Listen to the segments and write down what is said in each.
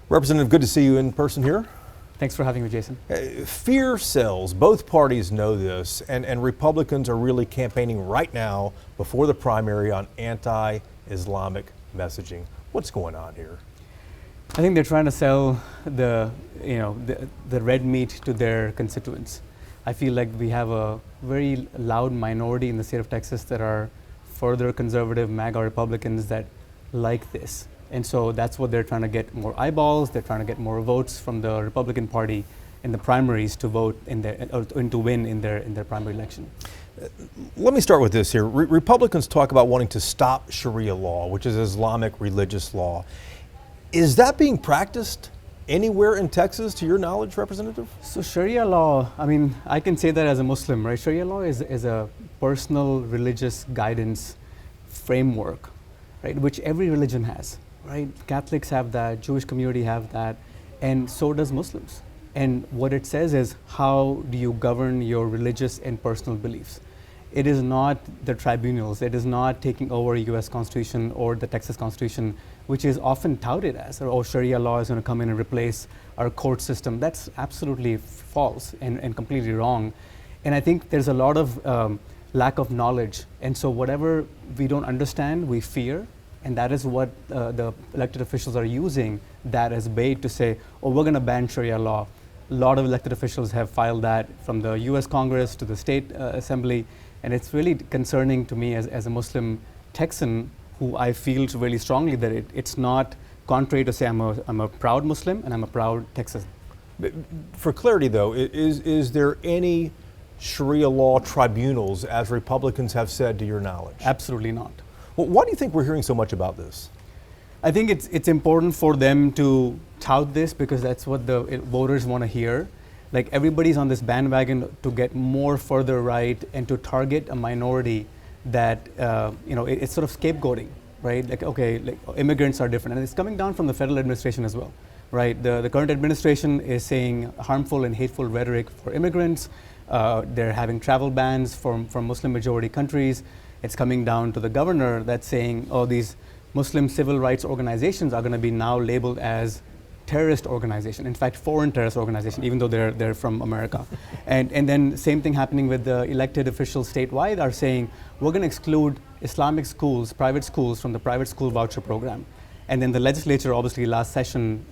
Representative, good to see you in person here. Thanks for having me, Jason. Fear sells. Both parties know this, and Republicans are really campaigning right now before the primary on anti-Islamic messaging. What's going on here? I think they're trying to sell the red meat to their constituents. I feel like we have a very loud minority in the state of Texas that are further conservative MAGA Republicans that like this. And so that's what they're trying to get more eyeballs. They're trying to get more votes from the Republican Party in the primaries to vote to win in their primary election. Let me start with this here. Republicans talk about wanting to stop Sharia law, which is Islamic religious law. Is that being practiced anywhere in Texas, to your knowledge, Representative? So Sharia law, I mean, I can say that as a Muslim, right? Sharia law is a personal religious guidance framework, right, which every religion has, right? Catholics have that, Jewish community have that, and so does Muslims. And what it says is, how do you govern your religious and personal beliefs? It is not the tribunals, it is not taking over US Constitution or the Texas Constitution, which is often touted as, or Sharia law is going to come in and replace our court system. That's absolutely false and completely wrong. And I think there's a lot of lack of knowledge. And so whatever we don't understand, we fear. And that is what the elected officials are using that as bait to say, oh, we're going to ban Sharia law. A lot of elected officials have filed that from the US Congress to the state assembly. And it's really concerning to me as a Muslim Texan, who I feel really strongly that it's not contrary to say I'm a proud Muslim and I'm a proud Texan. For clarity though, is there any Sharia law tribunals, as Republicans have said, to your knowledge? Absolutely not. Well, why do you think we're hearing so much about this? I think it's important for them to tout this because that's what the voters want to hear. Like, everybody's on this bandwagon to get more further right and to target a minority that it's sort of scapegoating, right? Like, okay, like immigrants are different, and it's coming down from the federal administration as well, right? The current administration is saying harmful and hateful rhetoric for immigrants. They're having travel bans from Muslim majority countries. It's coming down to the governor that's saying, oh, these Muslim civil rights organizations are going to be now labeled as terrorist organization, in fact, foreign terrorist organization, even though they're from America. and then same thing happening with the elected officials statewide are saying, we're going to exclude Islamic schools, private schools, from the private school voucher program. And then the legislature, obviously last session,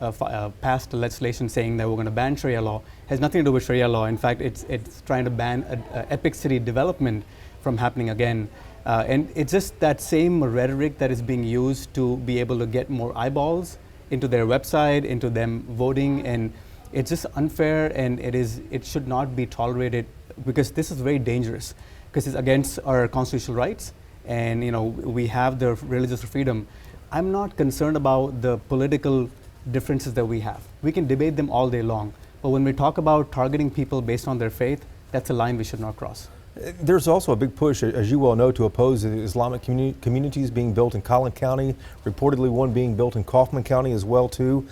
passed a legislation saying that we're going to ban Sharia law. It has nothing to do with Sharia law. In fact, it's trying to ban epic city development from happening again. And it's just that same rhetoric that is being used to be able to get more eyeballs into their website, into them voting, and it's just unfair, and it should not be tolerated because this is very dangerous because it's against our constitutional rights, and we have the religious freedom. I'm not concerned about the political differences that we have. We can debate them all day long, but when we talk about targeting people based on their faith, that's a line we should not cross. There's also a big push, as you well know, to oppose the Islamic communities being built in Collin County, reportedly one being built in Kaufman County as well, too.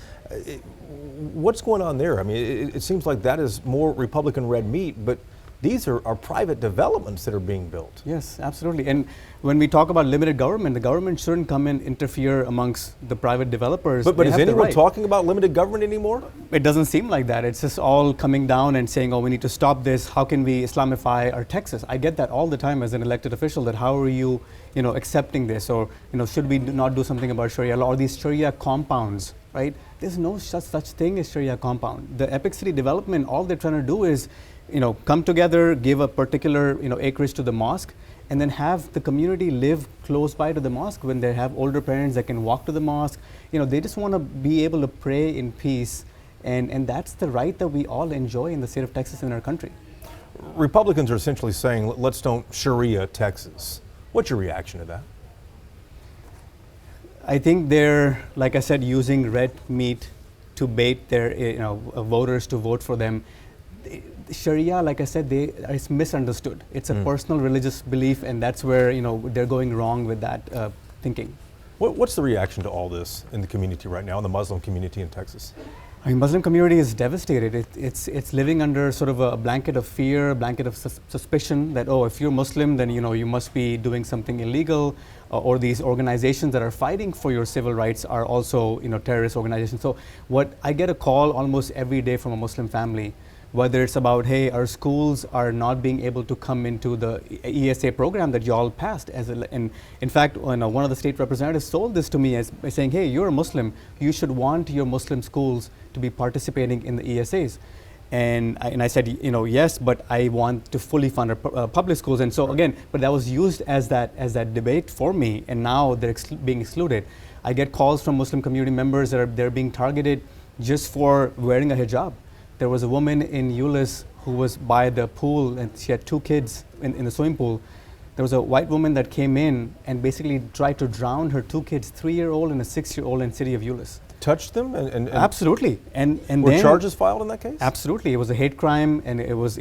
What's going on there? I mean, it seems like that is more Republican red meat, but these are private developments that are being built. Yes, absolutely. And when we talk about limited government, the government shouldn't come and interfere amongst the private developers. But is anyone talking about limited government anymore? It doesn't seem like that. It's just all coming down and saying, oh, we need to stop this. How can we Islamify our Texas? I get that all the time as an elected official, that how are you, accepting this? Or, should we not do something about Sharia law or these Sharia compounds, right? There's no such thing as Sharia compound. The epic city development, all they're trying to do is come together, give a particular, acreage to the mosque, and then have the community live close by to the mosque. When they have older parents that can walk to the mosque, they just want to be able to pray in peace, and that's the right that we all enjoy in the state of Texas in our country. Republicans are essentially saying, let's don't Sharia Texas. What's your reaction to that? I think they're, like I said, using red meat to bait their voters to vote for them. Sharia, like I said, it's misunderstood. It's a personal religious belief, and that's where they're going wrong with that thinking. What's the reaction to all this in the community right now, in the Muslim community in Texas? I mean, Muslim community is devastated. It's living under sort of a blanket of fear, a blanket of suspicion that, oh, if you're Muslim, then you must be doing something illegal, or these organizations that are fighting for your civil rights are also terrorist organizations. So what I get a call almost every day from a Muslim family, whether it's about, hey, our schools are not being able to come into the ESA program that y'all passed. And in fact, one of the state representatives sold this to me as by saying, hey, you're a Muslim, you should want your Muslim schools to be participating in the ESAs. And I said, yes, but I want to fully fund our public schools. And so again, but that was used as that debate for me, and now they're being excluded. I get calls from Muslim community members that they're being targeted just for wearing a hijab. There was a woman in Euless who was by the pool, and she had 2 kids in the swimming pool. There was a white woman that came in and basically tried to drown her 2 kids, 3-year-old and a 6-year-old, in the city of Euless. Touched them and Absolutely, and were then charges filed in that case? Absolutely, it was a hate crime, and it was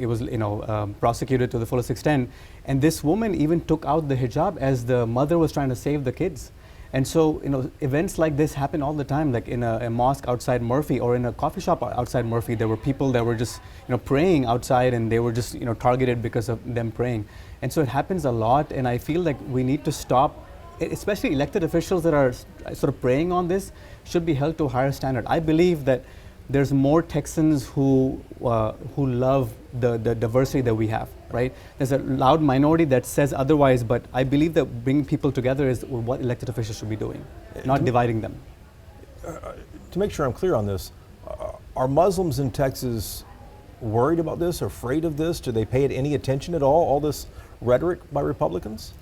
prosecuted to the fullest extent. And this woman even took out the hijab as the mother was trying to save the kids. And so, events like this happen all the time, like in a mosque outside Murphy or in a coffee shop outside Murphy. There were people that were just, praying outside, and they were just, targeted because of them praying. And so it happens a lot, and I feel like we need to stop, especially elected officials that are sort of preying on this should be held to a higher standard. I believe that there's more Texans who love the diversity that we have, right? There's a loud minority that says otherwise, but I believe that bringing people together is what elected officials should be doing, not dividing them. To make sure I'm clear on this, are Muslims in Texas worried about this, afraid of this? Do they pay it any attention at all this rhetoric by Republicans?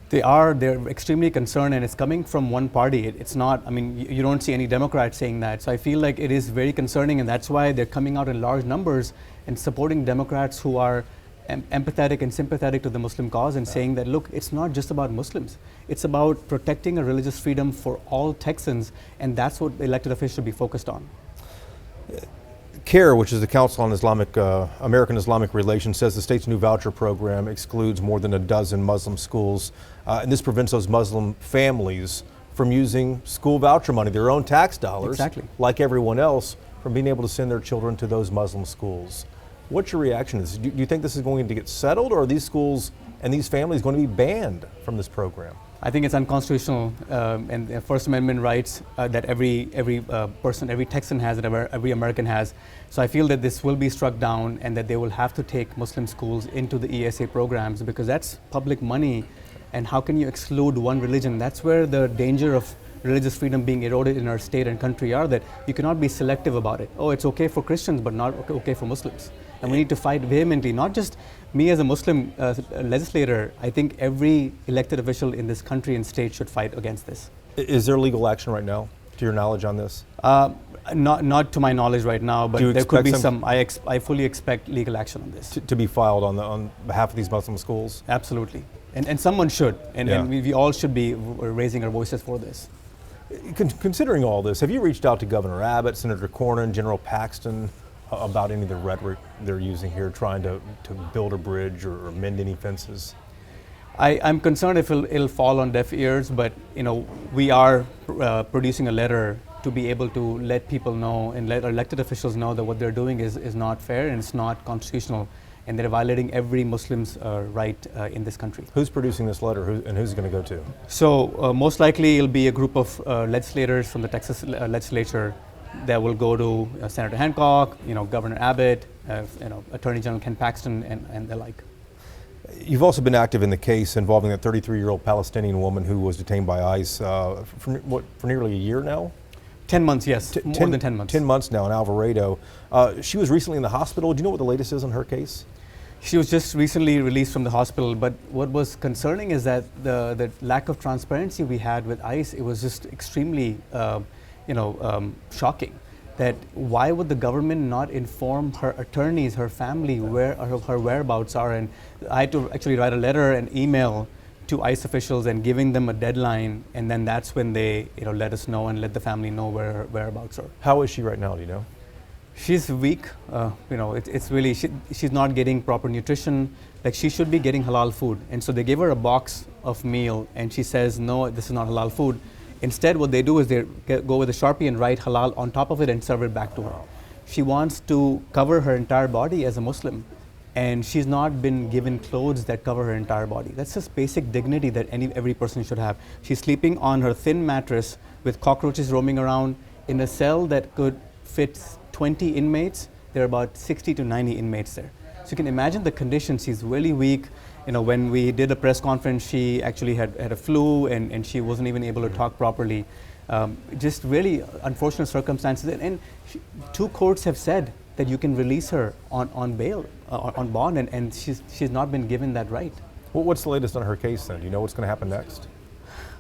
They're extremely concerned, and it's coming from one party. It's not, you don't see any Democrats saying that. So I feel like it is very concerning, and that's why they're coming out in large numbers and supporting Democrats who are empathetic and sympathetic to the Muslim cause, and saying that, look, it's not just about Muslims. It's about protecting a religious freedom for all Texans, and that's what elected officials should be focused on. CARE, which is the Council on American Islamic Relations, says the state's new voucher program excludes more than a dozen Muslim schools, and this prevents those Muslim families from using school voucher money, their own tax dollars, exactly, like everyone else, from being able to send their children to those Muslim schools. What's your reaction to this? Do you think this is going to get settled, or are these schools and these families going to be banned from this program? I think it's unconstitutional, and First Amendment rights that every person, every Texan has, that every American has. So I feel that this will be struck down, and that they will have to take Muslim schools into the ESA programs, because that's public money. And how can you exclude one religion? That's where the danger of religious freedom being eroded in our state and country are, that you cannot be selective about it. Oh, it's okay for Christians, but not okay for Muslims. And we need to fight vehemently, not just me as a Muslim legislator. I think every elected official in this country and state should fight against this. Is there legal action right now, to your knowledge, on this? Not to my knowledge right now, but there could be some. I fully expect legal action on this. To be filed on behalf of these Muslim schools? Absolutely. And someone should. And we all should be raising our voices for this. Considering all this, have you reached out to Governor Abbott, Senator Cornyn, General Paxton about any of the rhetoric they're using here, trying to build a bridge or mend any fences? I'm concerned if it'll fall on deaf ears, but we are producing a letter to be able to let people know and let elected officials know that what they're doing is not fair and it's not constitutional, and they're violating every Muslim's right in this country. Who's producing this letter, and who's it going to go to? So most likely it'll be a group of legislators from the Texas legislature that will go to Senator Hancock, Governor Abbott, Attorney General Ken Paxton, and the like. You've also been active in the case involving that 33-year-old Palestinian woman who was detained by ICE for nearly a year now? 10 months, yes. More than 10 months. 10 months now in Alvarado. She was recently in the hospital. Do you know what the latest is on her case? She was just recently released from the hospital, but what was concerning is that the lack of transparency we had with ICE, it was just extremely shocking. That why would the government not inform her attorneys, her family, where her whereabouts are? And I had to actually write a letter and email to ICE officials and giving them a deadline, and then that's when they let us know and let the family know where her whereabouts are. How is she right now, do you know? She's weak. It's really, she's not getting proper nutrition. Like, she should be getting halal food. And so they gave her a box of meal, and she says, no, this is not halal food. Instead, what they do is they go with a Sharpie and write halal on top of it and serve it back to her. She wants to cover her entire body as a Muslim, and she's not been given clothes that cover her entire body. That's just basic dignity that every person should have. She's sleeping on her thin mattress with cockroaches roaming around in a cell that could fit 20 inmates. There are about 60 to 90 inmates there. So you can imagine the conditions. She's really weak. When we did a press conference, she actually had a flu and she wasn't even able to talk properly. Just really unfortunate circumstances. And two courts have said that you can release her on bail, on bond, and she's not been given that right. Well, what's the latest on her case then? Do you know what's going to happen next?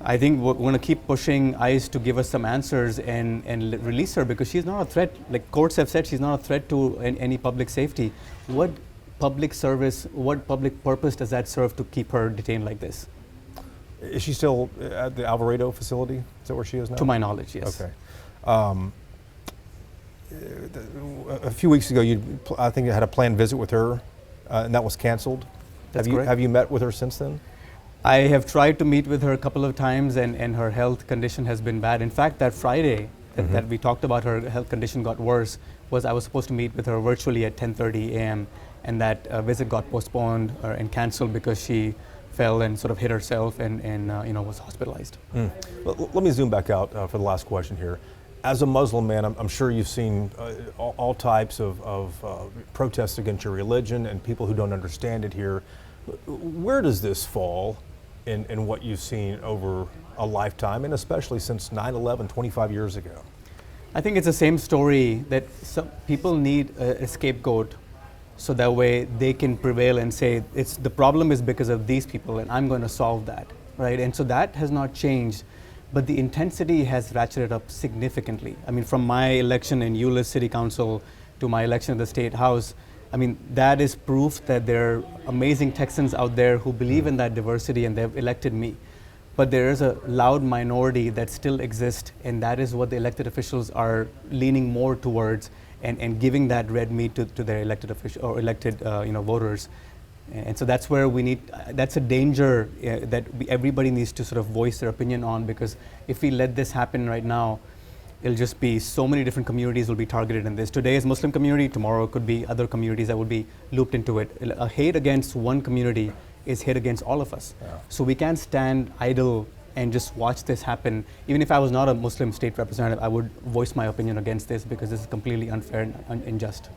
I think we're going to keep pushing ICE to give us some answers and release her, because she's not a threat. Like courts have said, she's not a threat to any public safety. What public service, what public purpose does that serve to keep her detained like this? Is she still at the Alvarado facility? Is that where she is now? To my knowledge, yes. Okay. A few weeks ago, I think you had a planned visit with her, and that was canceled. That's correct. Have you met with her since then? I have tried to meet with her a couple of times, and her health condition has been bad. In fact, that Friday that we talked about her health condition got worse, I was supposed to meet with her virtually at 10:30 a.m. and that visit got postponed and canceled because she fell and sort of hit herself and was hospitalized. Let me zoom back out for the last question here. As a Muslim man, I'm sure you've seen all types of protests against your religion and people who don't understand it here. Where does this fall in what you've seen over a lifetime, and especially since 9/11 25 years ago? I think it's the same story, that some people need a scapegoat so that way they can prevail and say the problem is because of these people and I'm going to solve that, right? And so that has not changed, but the intensity has ratcheted up significantly. I mean, from my election in Euless City Council to my election in the State House, I mean, that is proof that there are amazing Texans out there who believe in that diversity and they've elected me. But there is a loud minority that still exists, and that is what the elected officials are leaning more towards and giving that red meat to their elected official or elected voters. And so that's where we need, that's a danger that everybody needs to sort of voice their opinion on, because if we let this happen right now, it'll just be so many different communities will be targeted in this. Today is Muslim community, tomorrow could be other communities that will be looped into it. A hate against one community is hate against all of us. Yeah. So we can't stand idle and just watch this happen. Even if I was not a Muslim state representative, I would voice my opinion against this, because this is completely unfair and unjust.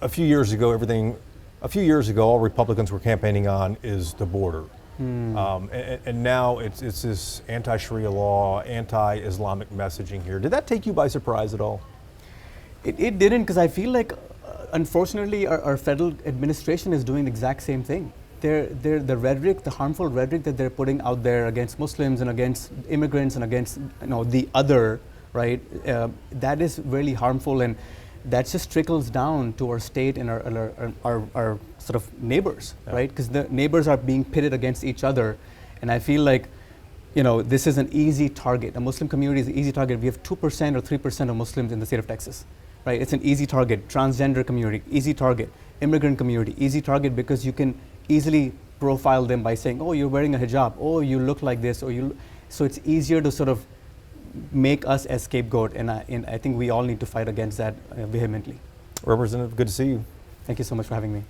A few years ago, all Republicans were campaigning on is the border. And now it's this anti-Sharia law, anti-Islamic messaging here. Did that take you by surprise at all? It didn't, because I feel like, unfortunately, our federal administration is doing the exact same thing. The rhetoric, the harmful rhetoric that they're putting out there against Muslims and against immigrants and against the other, right? That is really harmful, and that just trickles down to our state and our sort of neighbors, right? Because the neighbors are being pitted against each other, and I feel like, this is an easy target. A Muslim community is an easy target. We have 2% or 3% of Muslims in the state of Texas, right? It's an easy target. Transgender community, easy target. Immigrant community, easy target, because you can easily profile them by saying, oh, you're wearing a hijab, oh, you look like this, so it's easier to sort of make us a scapegoat, and I think we all need to fight against that vehemently. Representative, good to see you. Thank you so much for having me.